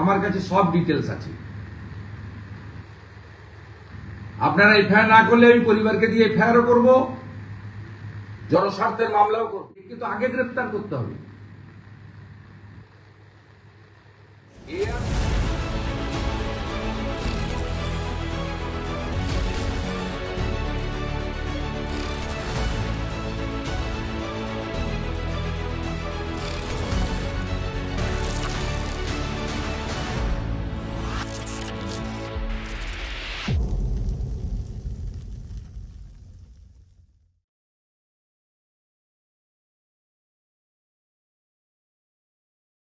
আমার কাছে সব ডিটেলস আছে। আপনারা এফআইআর না করলে আমি পরিবারকে দিয়ে এফআইআরও করব, জনস্বার্থের মামলাও করব, কিন্তু আগে গ্রেফতার করতে হবে।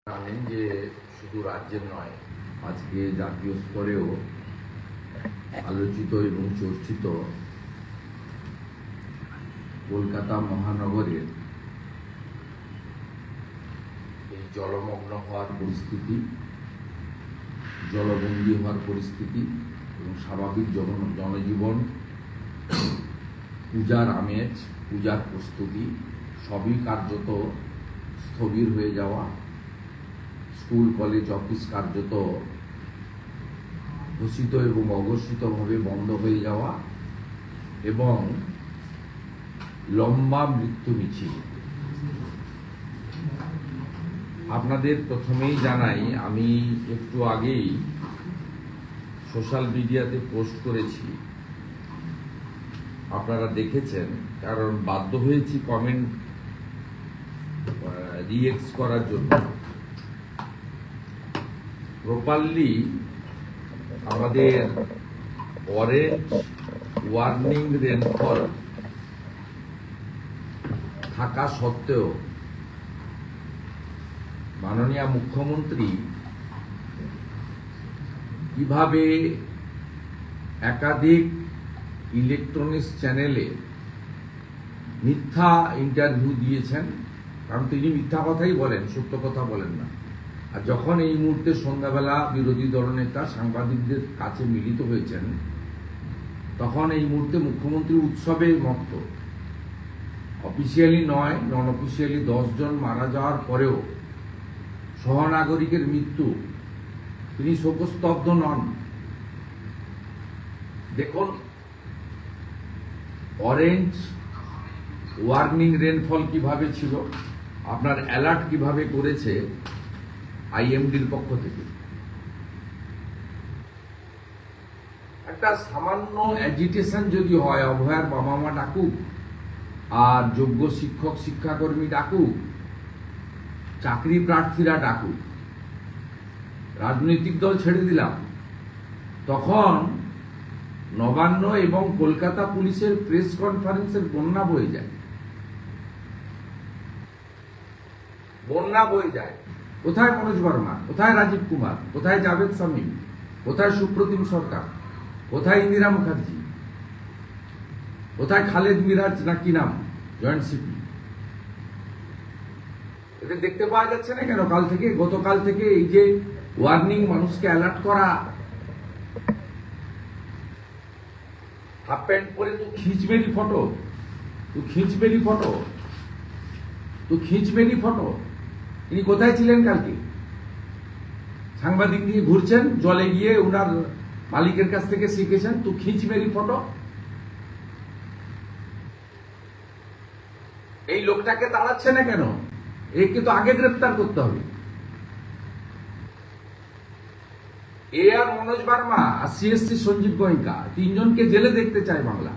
জানেন যে শুধু রাজ্যের নয়, আজকে জাতীয় স্তরেও আলোচিত এবং চর্চিত কলকাতা মহানগরের এই জলমগ্ন হওয়ার পরিস্থিতি, জলবন্দী হওয়ার পরিস্থিতি এবং স্বাভাবিক জনজীবন, পূজার আমেজ, পূজার প্রস্তুতি সবই কার্যত স্থবির হয়ে যাওয়া, স্কুল কলেজ অফিস কার্যত ঘোষিত এবং অঘোষিতভাবে বন্ধ হয়ে যাওয়া এবং লম্বা মৃত্যু মিছিল। আপনাদের প্রথমেই জানাই, আমি একটু আগেই সোশ্যাল মিডিয়াতে পোস্ট করেছি, আপনারা দেখেছেন, কারণ বাধ্য হয়েছি কমেন্ট রিঅ্যাক্ট করার জন্য। প্রপারলি আমাদের অরেঞ্জ ওয়ার্নিং রেনফল থাকা সত্ত্বেও মাননীয় মুখ্যমন্ত্রী কিভাবে একাধিক ইলেকট্রনিক্স চ্যানেলে মিথ্যা ইন্টারভিউ দিয়েছেন, কারণ তিনি মিথ্যা কথাই বলেন, সত্য কথা বলেন না। আর যখন এই মুহূর্তে সন্ধ্যাবেলা বিরোধী দলনেতা সাংবাদিকদের কাছে মিলিত হয়েছেন, তখন এই মুহূর্তে মুখ্যমন্ত্রী উৎসবে মত্ত। অফিসিয়ালি নয়, নন অফিসিয়ালি 10 জন মারা যাওয়ার পরেও সহনাগরিকের মৃত্যু, তিনি শোকস্তব্ধ নন। দেখুন, অরেঞ্জ ওয়ার্নিং রেনফল কিভাবে ছিল, আপনার অ্যালার্ট কিভাবে করেছে আইএমডির পক্ষ থেকে। একটা সামান্য অ্যাজিটেশন যদি হয়, অভয়ার বাবা মা ডাকুক, আর যোগ্য শিক্ষক শিক্ষাকর্মী ডাকুক, চাকরি প্রার্থীরা ডাকুক, রাজনৈতিক দল ছেড়ে দিলাম, তখন নবান্ন এবং কলকাতা পুলিশের প্রেস কনফারেন্সের বন্যা বয়ে যায়, বন্যা বয়ে যায়। কোথায় মনোজ বর্মা, কোথায় রাজীব কুমার, কোথায় জাভেদ শামীম, কোথায় সুপ্রতিম সরকার, কোথায় ইন্দিরা মুখার্জি, কোথায় খালেদ মিরাজ না কি নাম, জয়েন্ট সিপি? এদের দেখতে পাওয়া যাচ্ছে না কেন? কাল থেকে, গতকাল থেকে এই যে ওয়ার্নিং, মানুষকে অ্যালার্ট করা, হাফ প্যান্ট পরে তো খিঁচবেরি ফটো, তো খিঁচবেরি ফটো, তো খিঁচবেরি ফটো। ইনি কোথায় ছিলেন কালকে? সাংবাদিক নিয়ে ঘুরছেন, জলে গিয়ে ওনার মালিকের কাছ থেকে শিখেছেন, তো খিঁচবেরি ফটো। এই লোকটাকে তাড়াচ্ছে না কেন? একে তো আগে গ্রেফতার করতে হবে। এ আর মনোজ বার্মা আর সিএসসি সঞ্জীব গোয়েঙ্কা, 3 জনকে জেলে দেখতে চায় বাংলা।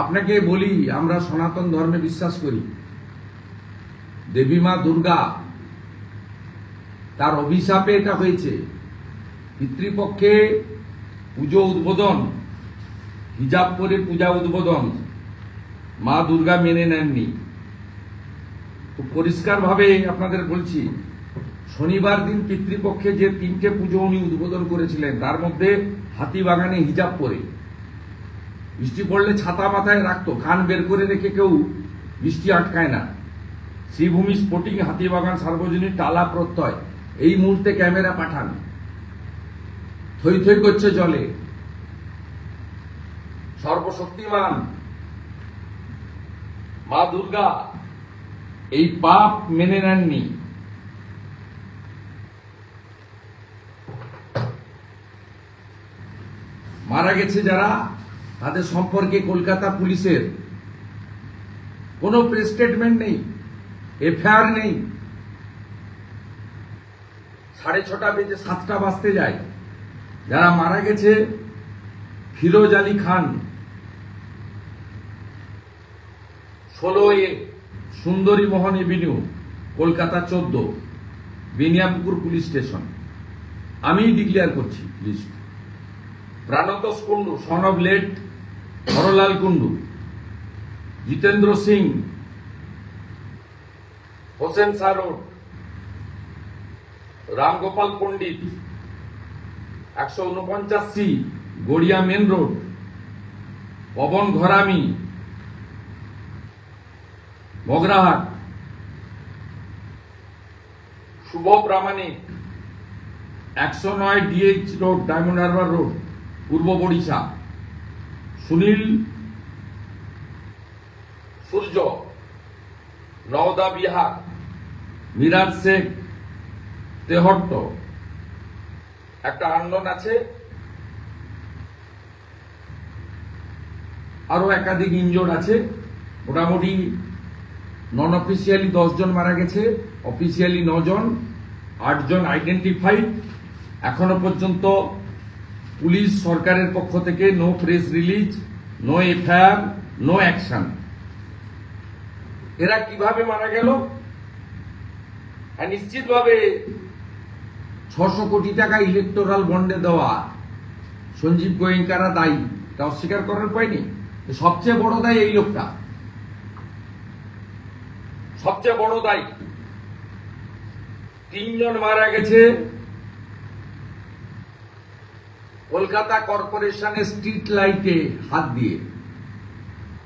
আপনাকে বলি, আমরা সনাতন ধর্মে বিশ্বাস করি। দেবী মা দুর্গা, তার অভিশাপে এটা হয়েছে। পিতৃপক্ষে পুজো উদ্বোধন, হিজাব পরে পূজা উদ্বোধন মা দুর্গা মেনে নেননি। খুব পরিষ্কারভাবে আপনাদের বলছি, শনিবার দিন পিতৃপক্ষে যে 3টে পুজো উনি উদ্বোধন করেছিলেন, তার মধ্যে হাতিবাগানে হিজাব পরে, বৃষ্টি পড়লে ছাতা মাথায় রাখতো, কান বের করে রেখে কেউ বৃষ্টি আটকায় না। শ্রীভূমি স্পোর্টিং হাতিবাগান সার্বজনীন টালা প্রত্যয়, এই মুহূর্তে ক্যামেরা পাঠান, থই থই করছে জলে। সর্বশক্তিমান মা দুর্গা এই পাপ মেনে নেননি। মারা গেছে যারা, তাদের সম্পর্কে কলকাতা পুলিশের কোনো প্রেস স্টেটমেন্ট নেই, এফআইআর নেই। 6:30 বেজে 7টা বাজতে যায়। যারা মারা গেছে, Firoz Ali Khan, 16A Sundari Mohan avenue, Kolkata 14, Beniapukur police station. আমি ডিক্লেয়ার করছি list. Pranatosh Kundu, son of late Harlal Kundu, Jitendra Singh, Hossain Shah road, Ramgopal Pandit, 149C Garia main road, Pawan Gharami, Magrahat, Subha Pramanik, 109 DH road, Diamond Harbour road, Purba Barisha, Sunil সূর্য, নওদা বিহার, মিরাজ শেখ, তেহট্ট। একটা আন্দোলন আছে, আরো একাধিক ইনজোর্ড আছে। মোটামুটি নন অফিসিয়ালি 10 জন মারা গেছে, অফিসিয়ালি 9 জন, 8 জন আইডেন্টিফাইড। এখনো পর্যন্ত পুলিশ সরকারের পক্ষ থেকে no press release, no FIR, no action. এরা কিভাবে মারা গেল? নিশ্চিতভাবে 600 কোটি টাকা ইলেকটোরাল বন্ডে দেওয়া সঞ্জীব গোয়েঙ্কারা দায়ী, তা অস্বীকার করার পায়নি। সবচেয়ে বড় দায়ী এই লোকটা, সবচেয়ে বড় দায়ী। 3 জন মারা গেছে কলকাতা কর্পোরেশনের স্ট্রিট লাইটে হাত দিয়ে।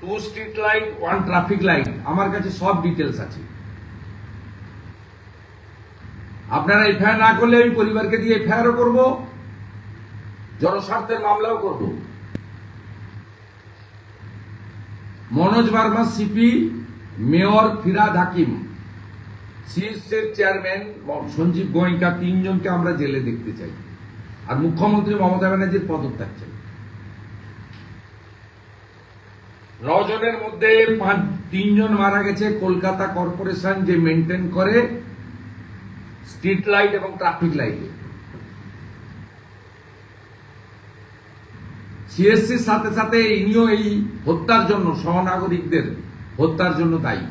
2 স্ট্রিট লাইট, 1 ট্রাফিক লাইট। আমার কাছে সব ডিটেলস আছে। আপনারা এফআইআর না করলে আমি পরিবারকে দিয়ে এফআইআরও করবো, জনস্বার্থের মামলাও করব। মনোজ বার্মা সিপি, মেয়র ফিরাদ হাকিম, সিএসসির চেয়ারম্যান সঞ্জীব গোয়েঙ্কা, 3 জনকে আমরা জেলে দেখতে চাই। আর মুখ্যমন্ত্রী মমতা ব্যানার্জির পদত্যাগ চাই। 9 জনের মধ্যে 3 জন মারা গেছে কলকাতা কর্পোরেশন যে মেনটেন করে স্ট্রিট লাইট এবং ট্রাফিক লাইটে। সিএসসির সাথে সাথে ইনিও এই হত্যার জন্য, সহনাগরিকদের হত্যার জন্য দায়ী।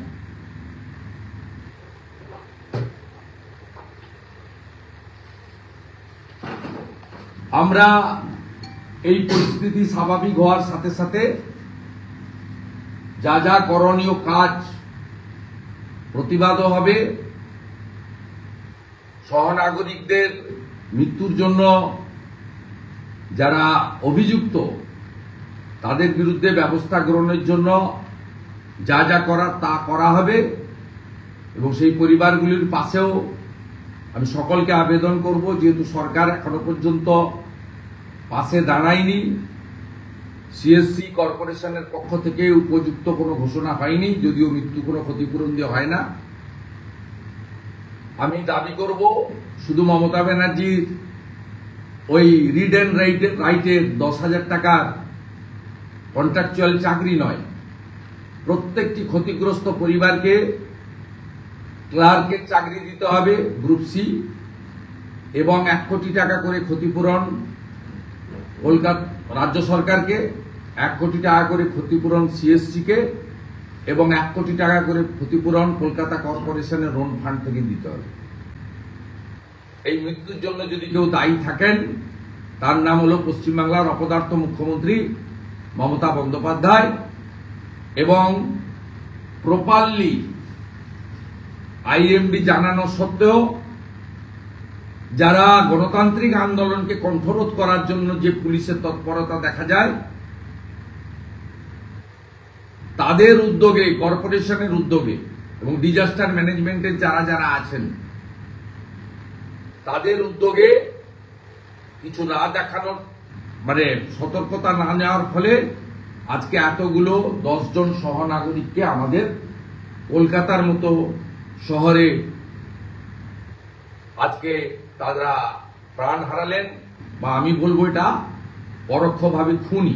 আমরা এই পরিস্থিতি স্বাভাবিক হওয়ার সাথে সাথে যা যা করণীয় কাজ, প্রতিবাদও হবে। সহনাগরিকদের মৃত্যুর জন্য যারা অভিযুক্ত তাদের বিরুদ্ধে ব্যবস্থা গ্রহণের জন্য যা যা করার তা করা হবে। এবং সেই পরিবারগুলির পাশেও আমি সকলকে আবেদন করব, যেহেতু সরকার এখনো পর্যন্ত পাশে দাঁড়ায়নি, সিএসসি কর্পোরেশনের পক্ষ থেকে উপযুক্ত কোনো ঘোষণা হয়নি, যদিও মৃত্যু কোনো ক্ষতিপূরণ দিয়ে হয় না। আমি দাবি করব শুধু মমতা ব্যানার্জির ওই রিড অ্যান্ড রাইটের 10,000 টাকার কন্ট্রাকচুয়াল চাকরি নয়, প্রত্যেকটি ক্ষতিগ্রস্ত পরিবারকে ক্লার্কের চাকরি দিতে হবে গ্রুপ সি, এবং 1 কোটি টাকা করে ক্ষতিপূরণ কলকাতা রাজ্য সরকারকে, 1 কোটি টাকা করে ক্ষতিপূরণ সিএসসি কে, এবং 1 কোটি টাকা করে ক্ষতিপূরণ কলকাতা কর্পোরেশনের লোন ফান্ড থেকে দিতে হবে। এই মৃত্যুর জন্য যদি কেউ দায়ী থাকেন, তার নাম হলো পশ্চিমবাংলার অপদার্থ মুখ্যমন্ত্রী মমতা বন্দ্যোপাধ্যায়। এবং প্রপারলি আইএমডি জানানো সত্ত্বেও যারা গণতান্ত্রিক আন্দোলনকে কণ্ঠরোধ করার জন্য যে পুলিশের তৎপরতা দেখা যায়, তাদের উদ্যোগে, কর্পোরেশনের উদ্যোগে এবং ডিজাস্টার ম্যানেজমেন্টের যারা যারা আছেন তাদের উদ্যোগে কিছু না দেখানোর, মানে সতর্কতা না নেওয়ার ফলে আজকে এতগুলো 10 জন সহনাগরিককে আমাদের কলকাতার মতো শহরে আজকে তারা প্রাণ হারালেন, বা আমি বলবো এটা পরোক্ষভাবে খুনি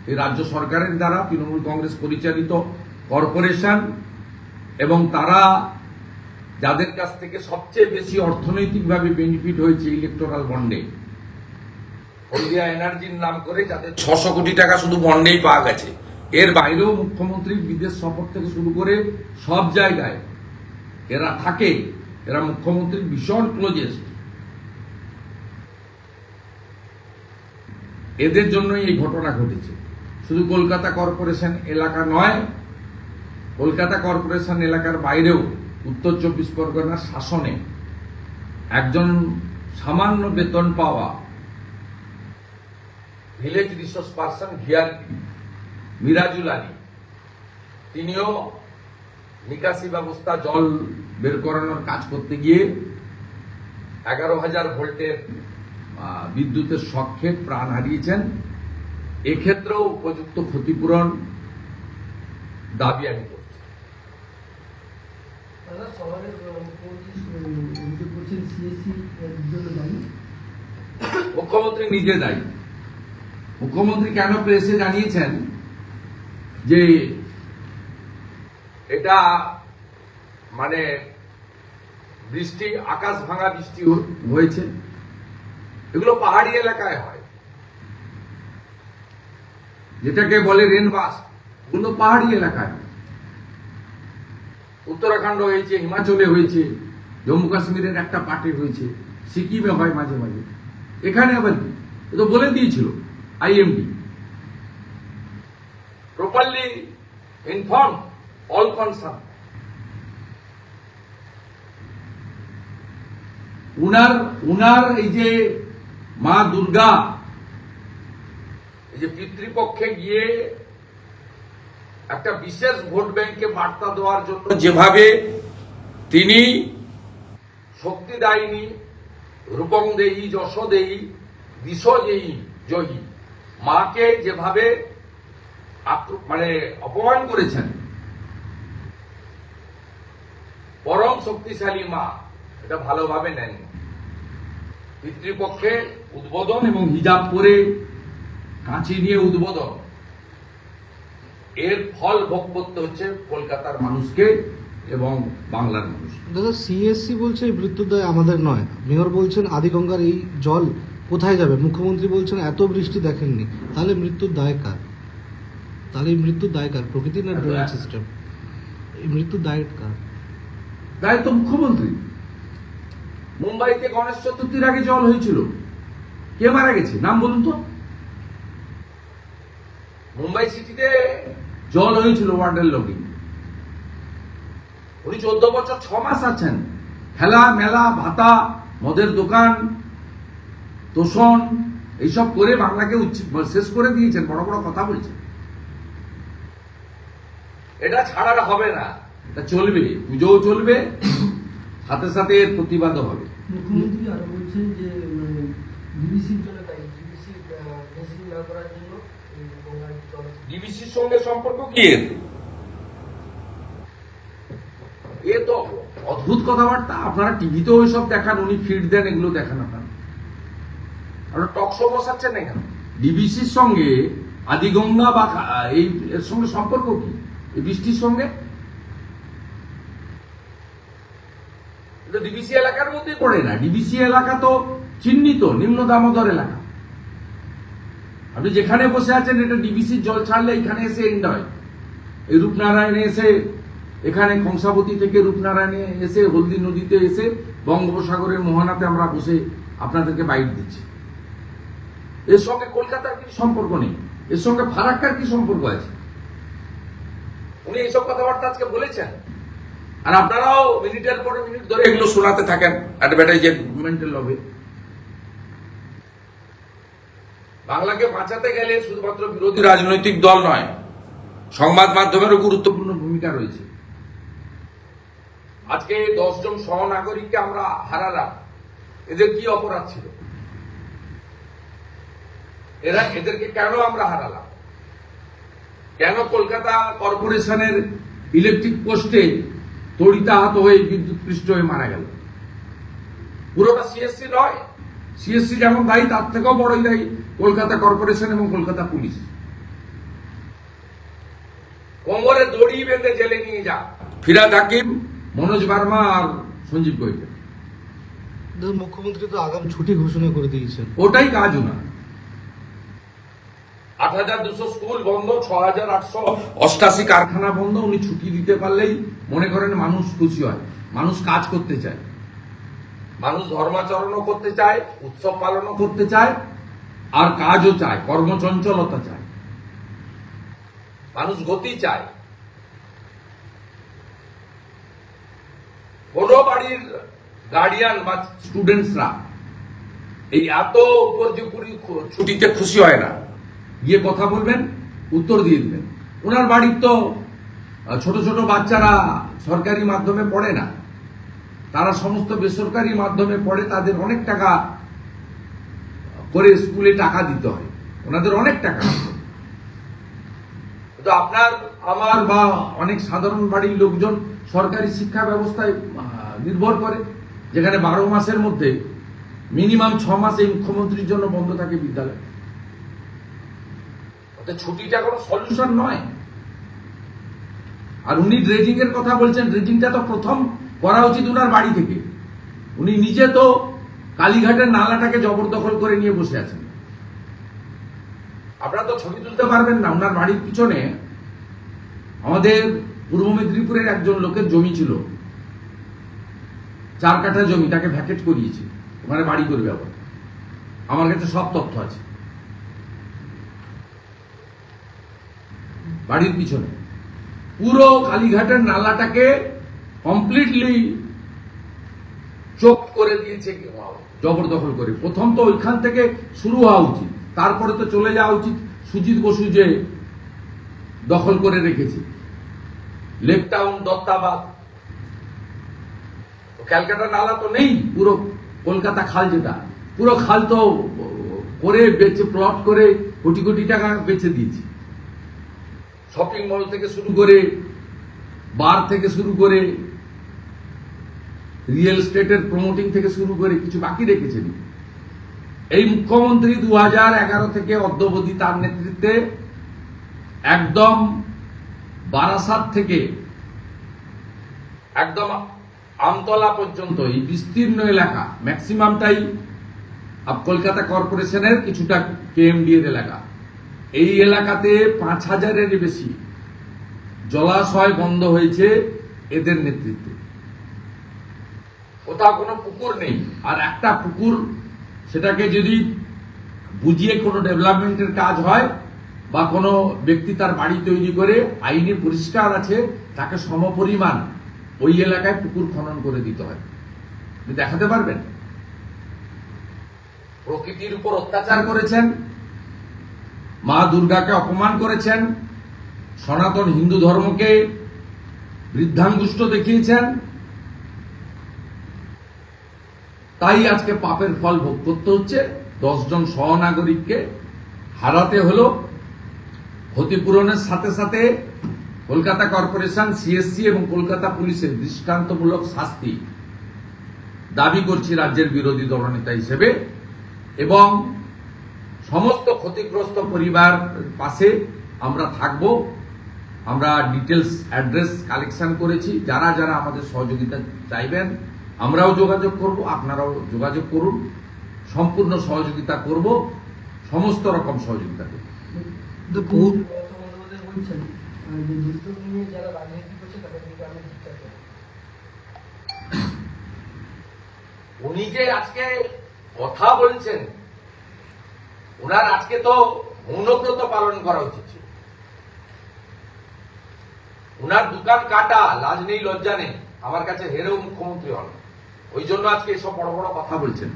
এই রাজ্য সরকারের দ্বারা তৃণমূল কংগ্রেস পরিচালিত কর্পোরেশন, এবং তারা যাদের কাছ থেকে সবচেয়ে বেশি অর্থনৈতিকভাবে বেনিফিট হয়েছে ইলেকটোরাল বন্ডে, হলদিয়া এনার্জির নাম করে যাদের 600 কোটি টাকা শুধু বন্ডেই পাওয়া গেছে। এর বাইরেও মুখ্যমন্ত্রীর বিদেশ সফর থেকে শুরু করে সব জায়গায় এরা থাকে, এরা মুখ্যমন্ত্রীর ভীষণ ক্লোজেস্ট। এদের জন্যই এই ঘটনা ঘটেছে। শুধু কলকাতা কর্পোরেশন এলাকা নয়, কলকাতা কর্পোরেশন এলাকার বাইরেও উত্তর 24 পরগনার শাসনে একজন সামান্য বেতন পাওয়া village resource person VRP Mirajul Ali, তিনিও নিকাশি ব্যবস্থা জল বের করানোর কাজ করতে গিয়ে 11,000 ভোল্টের বিদ্যুতের শক খেয়ে প্রাণ হারিয়েছেন। এক্ষেত্রেও উপযুক্ত ক্ষতিপূরণ দাবি আমি করছি। মুখ্যমন্ত্রী নিজে দায়ী। মুখ্যমন্ত্রী কেন প্রেসে জানিয়েছেন যে এটা মানে বৃষ্টি, আকাশ ভাঙা বৃষ্টি হয়েছে, এগুলো পাহাড়ি এলাকায় হয়, যেটাকে বলে রেনবাস্ট, ওগুলো পাহাড়ি এলাকায়। উত্তরাখণ্ড হয়েছে, হিমাচলে হয়েছে, জম্মু কাশ্মীরের একটা পার্টে হয়েছে, সিকিমে হয় মাঝে মাঝে, এখানে আবার কি, এ তো বলে দিয়েছিল IMD. Properly inform all concern. উনার এই যে মা দুর্গা এই যে পিতৃপক্ষে গিয়ে একটা বিশেষ ভোট ব্যাংকে বার্তা দেওয়ার জন্য যেভাবে তিনি শক্তি দায়িনী, রূপং দেয়ী, যশ দেয়ী, দিশ দেয়ী জয়ী, মাকে যেভাবে মানে অপমান করেছেন, পরম শক্তিশালী মা এটা ভালোভাবে নেন। পিতৃপক্ষে উদ্বোধন এবং হিজাব পরে কাঁচি নিয়ে উদ্বোধন, এর ফল ভোগ করতে হচ্ছে কলকাতার মানুষকে এবং বাংলার মানুষ। দাদা, সিএসসি বলছে এই মৃত্যুদায় আমাদের নয়, মেয়র বলছেন আদিগঙ্গার এই জল কোথায় যাবে, মুখ্যমন্ত্রী বলছেন এত বৃষ্টি দেখেননি, তাহলে মৃত্যুর দায় কার? তাহলে এই মৃত্যুর দায় কার, প্রকৃতি না ড্রেনেজ সিস্টেম? এই মৃত্যুর দায় কার? দায় তো মুখ্যমন্ত্রী। মুম্বাইতে গণেশ চতুর্থীর আগে জল হয়েছিল, কে মারা গেছে নাম বলুন তো? মুম্বাই সিটিতে জল হয়েছিল ওয়াটার লগিং। উনি 14 বছর 6 মাস আছেন, খেলা মেলা ভাতা, মদের দোকান, তোষণ, এইসব করে বাংলাকে শেষ করে দিয়েছেন, বড় বড় কথা বলছেন। এটা ছাড়া হবে না, এটা চলবে, পুজোও চলবে, সাথে সাথে এর প্রতিবাদও হবে। মুখ্যমন্ত্রী আরো বলছেন যে ডিবিসির জন্য তাই ডিবিসি মেশিন না করার জন্য ডিবিসির সঙ্গে সম্পর্ক কি? এ তো অদ্ভুত কথাবার্তা। আপনারা টিভিতেও ওইসব দেখান, উনি ফিড দেন, এগুলো দেখান আপনারা টক শো বসাচ্ছেন না কেন? ডিবিসির সঙ্গে আদিগঙ্গা বা এই এর সঙ্গে সম্পর্ক কি এই বৃষ্টির সঙ্গে? ডিবিসি এলাকার মধ্যে পড়ে না। ডিবিসি এলাকা তো চিহ্নিত নিম্ন দামোদর এলাকা। আপনি যেখানে বসে আছেন এটা ডিবিসির জল ছাড়লে এখানে এসে এন্ড হয়। এই রূপনারায়ণে এসে, এখানে কংসাবতী থেকে রূপনারায়ণে এসে, হলদি নদীতে এসে বঙ্গোপসাগরের মোহনাতে আমরা বসে আপনাদেরকে বাইট দিচ্ছি। এর সঙ্গে কলকাতার কি সম্পর্ক নেই, এর সঙ্গে ফারাক্কার কি সম্পর্ক আছে? উনি এইসব কথাবার্তা আজকে বলেছেন, আর আপনারাও মিনিটের পর মিনিট ধরে এগুলো শোনাতে থাকেন অ্যাডভার্টাইজমেন্টের লবে। বাংলাকে বাঁচাতে গেলে শুধুমাত্র বিরোধী রাজনৈতিক দল নয়, সংবাদ মাধ্যমেরও গুরুত্বপূর্ণ ভূমিকা রয়েছে। আজকে 10 জন সহনাগরিককে আমরা হারালাম, এদের কি অপরাধ ছিল? এদেরকে কেন আমরা হারালাম? কেন কলকাতা কর্পোরেশনের ইলেকট্রিক পোস্টে তড়িতে আহত হয়ে বিদ্যুৎপৃষ্ট হয়ে মারা গেল। পুরোটা সিএসসি নয়, সিএসসি যেমন দায়ী তার থেকেও বড়ই দায়ী কলকাতা কর্পোরেশন এবং কলকাতা পুলিশ। কোমরে দড়ি বেঁধে জেলে নিয়ে যা ফিরাদ হাকিম, মনোজ বার্মা আর সঞ্জীব গোয়েল। মুখ্যমন্ত্রী তো আগাম ছুটি ঘোষণা করে দিয়েছেন, ওটাই কাজ ওনার। ৮,২০০ স্কুল বন্ধ, ৬,৮৮৮ কারখানা বন্ধ। উনি ছুটি দিতে পারলেই মনে করেন মানুষ খুশি হয়। মানুষ কাজ করতে চায়, মানুষ ধর্মাচরণও করতে চায়, উৎসব পালনও করতে চায়, আর কাজও চায়, কর্মচঞ্চলতা চায়, মানুষ গতি চায়। কোন বাড়ির গার্ডিয়ান বা স্টুডেন্টসরা এই এত উপর্যুপুরি ছুটিতে খুশি হয় না। গিয়ে কথা বলবেন, উত্তর দিয়ে দিবেন। ওনার বাড়ির তো ছোট ছোট বাচ্চারা সরকারি মাধ্যমে পড়ে না, তারা সমস্ত বেসরকারি মাধ্যমে পড়ে। তাদের অনেক টাকা করে স্কুলে টাকা দিতে হয়, ওনাদের অনেক টাকা। তো আপনার আমার বা অনেক সাধারণ বাড়ির লোকজন সরকারি শিক্ষা ব্যবস্থায় নির্ভর করে, যেখানে 12 মাসের মধ্যে মিনিমাম 6 মাস এই মুখ্যমন্ত্রীর জন্য বন্ধ থাকে বিদ্যালয়। ছুটিটা কোনো সলিউশন নয়। আর উনি ড্রেজিং এর কথা বলছেন, ড্রেজিংটা তো প্রথম করা উচিত উনার বাড়ি থেকে। উনি নিজে তো কালীঘাটের নালাটাকে জবরদখল করে নিয়ে বসে আছেন। আপনারা তো ছবি তুলতে পারবেন না। উনার বাড়ির পিছনে আমাদের পূর্ব মেদিনীপুরের একজন লোকের জমি ছিল, 4 কাঠা জমি, তাকে ভ্যাকেট করিয়েছে, ওখানে বাড়ি করবে। আবার আমার কাছে সব তথ্য আছে। বাড়ির পিছনে পুরো কালীঘাটের নালাটাকে কমপ্লিটলি চোখ করে দিয়েছে জবরদখল করে। প্রথম তো ওইখান থেকে শুরু হওয়া উচিত, তারপরে তো চলে যাওয়া উচিত সুজিত বসু যে দখল করে রেখেছে লেক টাউন, দত্তাবাদ। ক্যালকাটা নালা তো নেই, পুরো কলকাতা খাল, যেটা পুরো খাল তো করে বেচে, প্লট করে কোটি কোটি টাকা বেচে দিয়েছে। শপিং মল থেকে শুরু করে, বার থেকে শুরু করে, রিয়েল এস্টেটের প্রমোটিং থেকে শুরু করে কিছু বাকি রেখেছেন। এই মুখ্যমন্ত্রী 2011 থেকে অদ্যাবধি তার নেতৃত্বে একদম বারাসাত থেকে একদম আমতলা পর্যন্ত এই বিস্তীর্ণ এলাকা ম্যাক্সিমামটাই কলকাতা কর্পোরেশনের, কিছুটা কেএমডি এর এলাকা। এই এলাকাতে 5,000-এর বেশি জলাশয় বন্ধ হয়েছে এদের নেতৃত্বে। কোথাও কোনো পুকুর নেই। আর একটা পুকুর, সেটাকে যদি বুঝিয়ে কোনো ডেভেলপমেন্টের কাজ হয় বা কোনো ব্যক্তি তার বাড়ি তৈরি করে আইনে পরিষ্কার আছে, তাকে সমপরিমাণ ওই এলাকায় পুকুর খনন করে দিতে হয়। দেখাতে পারবেন? প্রকৃতির উপর অত্যাচার করেছেন, মা দুর্গাকে অপমান করেছেন, সনাতন হিন্দু ধর্মকে বৃদ্ধাঙ্গুষ্ঠ দেখিয়েছেন। তাই আজকে পাপের ফল ভোগ করতে হচ্ছে। 10 জন সহনাগরিককে হারাতে হলো। ক্ষতিপূরণের সাথে সাথে কলকাতা কর্পোরেশন, সিএসসি এবং কলকাতা পুলিশের দৃষ্টান্তমূলক শাস্তি দাবি করছি রাজ্যের বিরোধী দলনেতা হিসেবে। এবং সমস্ত ক্ষতিগ্রস্ত পরিবার পাশে আমরা থাকব। আমরা ডিটেলস অ্যাড্রেস কালেকশন করেছি। যারা যারা আমাদের সহযোগিতা চাইবেন আমরাও যোগাযোগ করব, আপনারাও যোগাযোগ করুন। সম্পূর্ণ সহযোগিতা করব, সমস্ত রকম সহযোগিতা করব। উনি যে আজকে কথা বলছেন, ওনার আজকে তো মৌনব্রত পালন করা উচিত ছিল। ওনার দোকান কাটা, লাজ নেই লজ্জা নেই, আমার কাছে হেরেও মুখ্যমন্ত্রী হন। ওই জন্য আজকে এসব বড় বড় কথা বলছেন।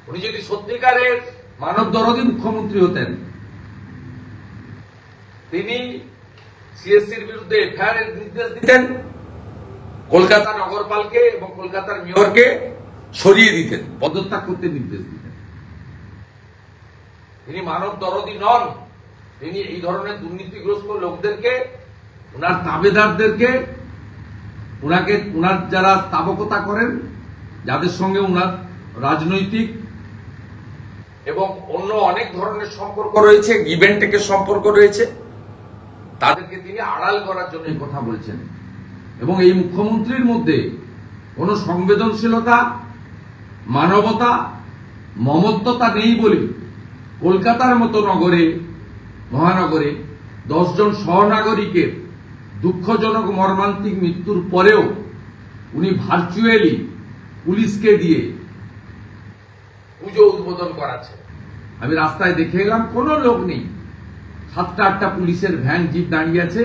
উনি যদি সত্যিকারের মানব দরদী মুখ্যমন্ত্রী হতেন, তিনি সিএসসির বিরুদ্ধে এফআইআর এর নির্দেশ দিতেন, কলকাতা নগরপালকে এবং কলকাতার মেয়রকে সরিয়ে দিতেন, পদত্যাগ করতে নির্দেশ দিতেন। তিনি মানব দরদী নন। তিনি এই ধরনের দুর্নীতিগ্রস্ত লোকদেরকে, ওনার তাবেদারদেরকে ওনার যারা স্থাপকতা করেন, যাদের সঙ্গে ওনার রাজনৈতিক এবং অন্য অনেক ধরনের সম্পর্ক রয়েছে, গিভেন টেকের সম্পর্ক রয়েছে, তাদেরকে তিনি আড়াল করার জন্য এই কথা বলছেন। এবং এই মুখ্যমন্ত্রীর মধ্যে কোনো সংবেদনশীলতা, মানবতা, মমত্বতা নেই বলে কলকাতার মতো মহানগরে 10 জন সহনাগরিকের দুঃখজনক মর্মান্তিক মৃত্যুর পরেও উনি ভার্চুয়ালি পুলিশকে দিয়ে পুজো উদ্বোধন করাচ্ছেন। আমি রাস্তায় দেখে এলাম, কোনো লোক নেই, 7টা-8টা পুলিশের ভ্যান জিপ দাঁড়িয়ে আছে।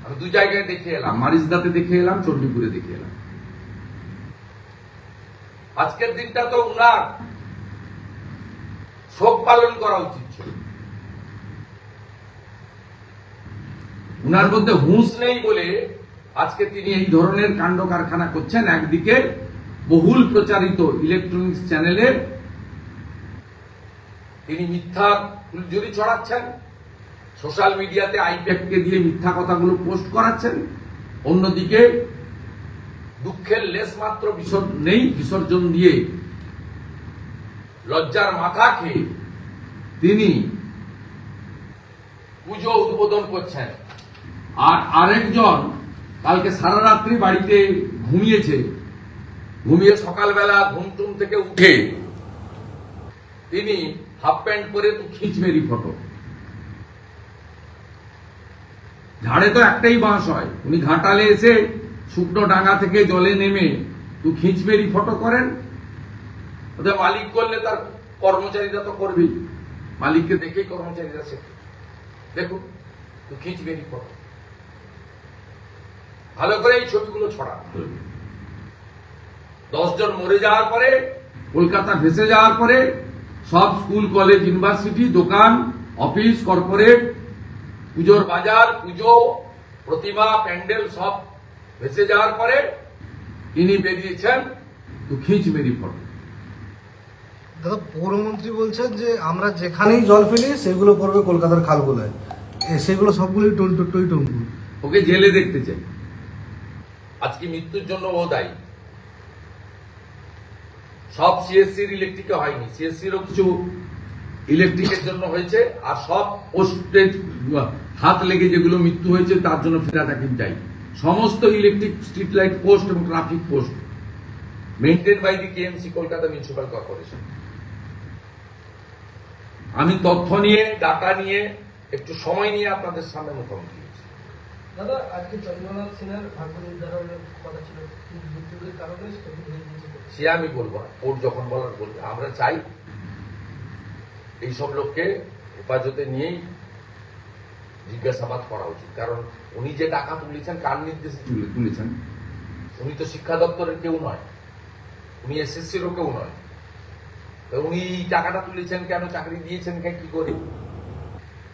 আমি 2 জায়গায় দেখে এলাম, মারিজদাতে দেখে এলাম, চণ্ডীপুরে দেখে এলাম। আজকের দিনটা তো উনার শোক পালন করা উচিত ছিল। উনার মধ্যে হুঁশ নেই বলে আজকে তিনি এই ধরনের কাণ্ড কারখানা করছেন। একদিকে বহুল প্রচারিত ইলেকট্রনিক্স চ্যানেলে তিনি মিথ্যা ফুলঝুরি ছড়াচ্ছেন, সোশ্যাল মিডিয়াতে আইপ্যাডকে দিয়ে মিথ্যা কথাগুলো পোস্ট করাচ্ছেন। অন্যদিকে দুঃখের লেশ মাত্র বিসর্জন দিয়ে লজ্জার মাথা খেয়ে তিনি পুজো উদ্বোধন করছেন। আর আরেকজন কালকে সারা রাত্রি বাড়িতে ঘুমিয়ে সকালবেলা ঘুমটুম থেকে উঠে তিনি হাফ প্যান্ট পরে খিঁচমেরি ফটো। ঝাড়ে তো একটাই বাঁশ হয়, উনি ঘাটালে এসে শুকনো ডাঙ্গা থেকে জলে নেমে খিঁচমেরি ফটো করেন। ওদের মালিক করলে তার কর্মচারীরা তো করবেই, মালিককে দেখেই কর্মচারীরা শেখে। দেখুন খিঁচমেরি ফটো, ভালো করে এই ছবিগুলো ছড়ানো। 10 জন মরে যাওয়ার পরে, কলকাতা ভেসে যাওয়ার পরে, সব স্কুল, কলেজ, ইউনিভার্সিটি, দোকান, অফিস, কর্পোরেট, পুজোর বাজার, পুজো, প্রতিমা, প্যান্ডেল সব ভেসে যাওয়ার পরে তিনি বেরিয়েছেন খিঁচমেরি ফটো। দাদা, পৌরমন্ত্রী বলছেন যে আমরা যেখানেই জল ফেলি সেগুলো পড়বে কলকাতার খালগুলোয়, সেগুলো সবগুলোই টইটম্বুর। ওকে জেলে দেখতে চাই। আজকে মৃত্যুর জন্য ও দায়ী। সব সিএসসির ইলেকট্রিকে হয়নি, সিএসসিরও কিছু ইলেকট্রিকের জন্য হয়েছে। আর সব পোস্টে হাত লেগে যেগুলো মৃত্যু হয়েছে তার জন্য ফিরাটাকিন চাই। সমস্ত ইলেকট্রিক, স্ট্রিট লাইট পোস্ট এবং traffic post maintain by the KMC, Kolkata municipal corporation. আমি তথ্য নিয়ে, ডাটা নিয়ে, একটু সময় নিয়ে আপনাদের সামনে মুখোমুখি হয়েছি। দাদা, আজকে চন্দ্রনাথ সিনহার ভাগ্য নির্ধারণের কথা ছিল, মৃত্যুর কারণে স্থগিত হয়ে গিয়েছে। সে আমি বলবো না, ওর যখন বলার বলবে। আমরা চাই এইসব লোককে হেফাজতে নিয়েই জিজ্ঞাসাবাদ করা উচিত। কারণ উনি যে টাকা তুলেছেন, কার নির্দেশে তুলেছেন? উনি তো শিক্ষা দপ্তরের কেউ নয়, উনি এসএসসিরও কেউ নয়। উনি টাকাটা তুলেছেন কেন, চাকরি দিয়েছেন কি করে?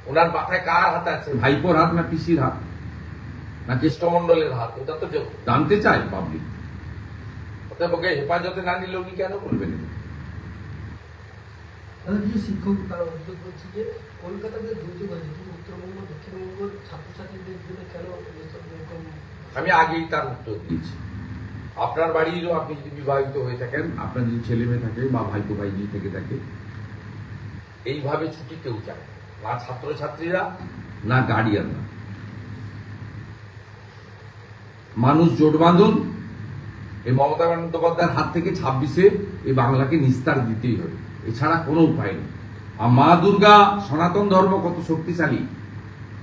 ওনার মাথায় কার হাত আছে? ভাইপোর হাত না পিসির হাত না কেষ্টমন্ডলের হাত? ওটা তো জানতে চায় পাবলিক। ওকে হেফাজতে না নিলে উনি কেন বলবেন? শিক্ষক তারা অভিযোগ করছে যে কলকাতাতে দুর্যোগ হয়েছে, কিন্তু উত্তরবঙ্গ, দক্ষিণবঙ্গ ছাত্রছাত্রীদের জন্য কেন? আমি আগেই তার উত্তর দিয়েছি। আপনার বাড়িরও আপনি যদি বিবাহিত হয়ে থাকেন, আপনার যদি ছেলে মেয়ে থাকে বা ভাইপো ভাইজি থেকে থাকে, এইভাবে ছুটি কেউ চায় না, ছাত্রছাত্রীরা না গার্ডিয়ানরা। মানুষ জোট বাঁধুন, এই মমতা বন্দ্যোপাধ্যায়ের হাত থেকে 26-এ এই বাংলাকে নিস্তার দিতেই হবে, এছাড়া কোনো উপায় নেই। আর মা দুর্গা, সনাতন ধর্ম কত শক্তিশালী।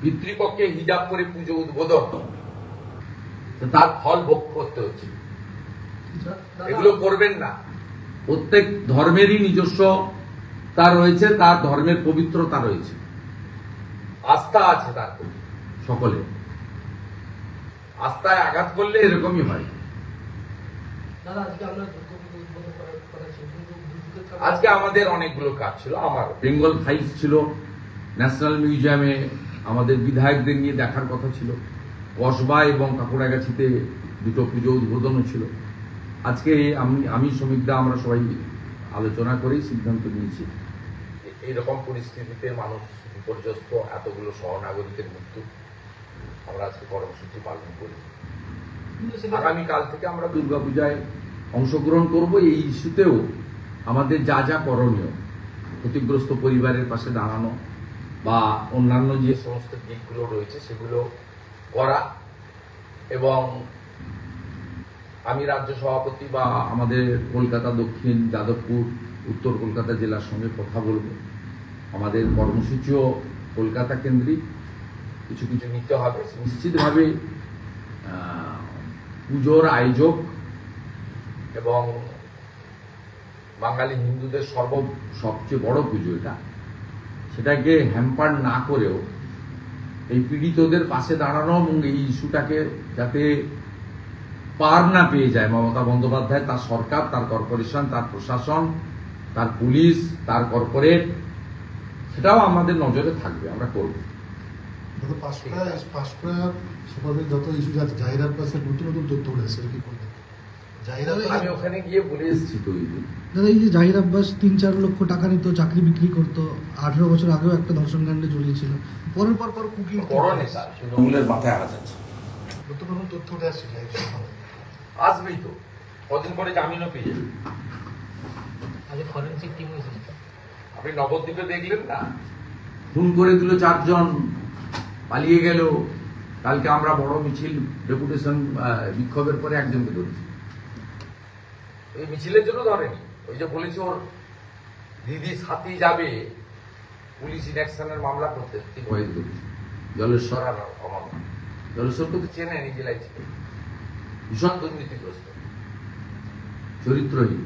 পিতৃপক্ষে হিজাব করে পুজো উদ্বোধন, তার ফল ভোগ করতে হচ্ছে। এগুলো করবেন না। প্রত্যেক ধর্মেরই নিজস্ব তার রয়েছে, তার ধর্মের পবিত্রতা রয়েছে, আস্থা আছে তার প্রতি। সকলে আস্থায় আঘাত করলে এরকমই হয়। আজকে আমাদের অনেকগুলো কাজ ছিল। আমার বেঙ্গল ফাইলস ছিল, ন্যাশনাল মিউজিয়ামে আমাদের বিধায়কদের নিয়ে দেখার কথা ছিল, কসবা এবং কাকুরাগাছিতে 2টো পুজো উদ্বোধনও ছিল। আজকে আমি শ্রমিকরা আমরা সবাই আলোচনা করেই সিদ্ধান্ত নিয়েছি এইরকম পরিস্থিতিতে মানুষ বিপর্যস্ত, এতগুলো সহনাগরিকের মৃত্যু, আমরা আজকে কর্মসূচি পালন করি। কিন্তু সেটা আগামীকাল থেকে আমরা দুর্গাপূজায় অংশগ্রহণ করব। এই ইস্যুতেও আমাদের যা যা করণীয়, ক্ষতিগ্রস্ত পরিবারের পাশে দাঁড়ানো বা অন্যান্য যে সমস্ত দিকগুলো রয়েছে সেগুলো করা, এবং আমি রাজ্য সভাপতি বা আমাদের কলকাতা দক্ষিণ, যাদবপুর, উত্তর কলকাতা জেলার সঙ্গে কথা বলব। আমাদের কর্মসূচিও কলকাতা কেন্দ্রিক, কিছু কিছু নিতে হবে। নিশ্চিতভাবে পুজোর আয়োজক এবং বাঙালি হিন্দুদের সবচেয়ে বড় পুজো এটা, সেটাকে হ্যাম্পার না করেও এই পীড়িতদের পাশে দাঁড়ানো এবং এই ইস্যুটাকে যাতে পার না পেয়ে যায় মমতা বন্দ্যোপাধ্যায়, তার সরকার, তার কর্পোরেশন, তার প্রশাসন, তার পুলিশ, তার কর্পোরেট, সেটাও আমাদের নজরে থাকবে, আমরা করব। পাঁশকুড়া সেভাবে যত ইস্যু যাচ্ছে, জাহিরার পাশে নতুন নতুন তথ্য উঠে এসেছে, কি করবে? আমি ওখানে গিয়ে বলে এসেছি তো। দাদা, এই যে জাহির আব্বাস 3-4 লক্ষ টাকা নিত, চাকরি বিক্রি করতো, 18 বছর আগেও একটা ধর্ষণ কাণ্ডে জড়িয়েছিল, পরের পর কুকি বড় নেতা, তৃণমূলের মাথায় আঘাত আছে। নতুন নতুন তথ্য উঠে আসছে আসবেই তো, কদিন পরে জামিনও পেয়ে যাবে। আগে ফরেন্সিক টিম হয়েছিল। আপনি নবদ্বীপে দেখলেন না, খুন করে দিল 4 জন, পালিয়ে গেল। কালকে আমরা বড় মিছিল, ডেপুটেশন, বিক্ষোভের পরে একজনকে ধরেছি। এই মিছিলের জন্য ধরেনি, ওই যে বলেছে ওর দিদি সাথী যাবে পুলিশ ইনঅ্যাকশনের মামলা করতে, ঠিক হয়ে দিল। জলেশ্বর আর অমর, জলেশ্বর তো চেনে, এই জেলায় ছিল, ভীষণ দুর্নীতিগ্রস্ত, চরিত্রহীন।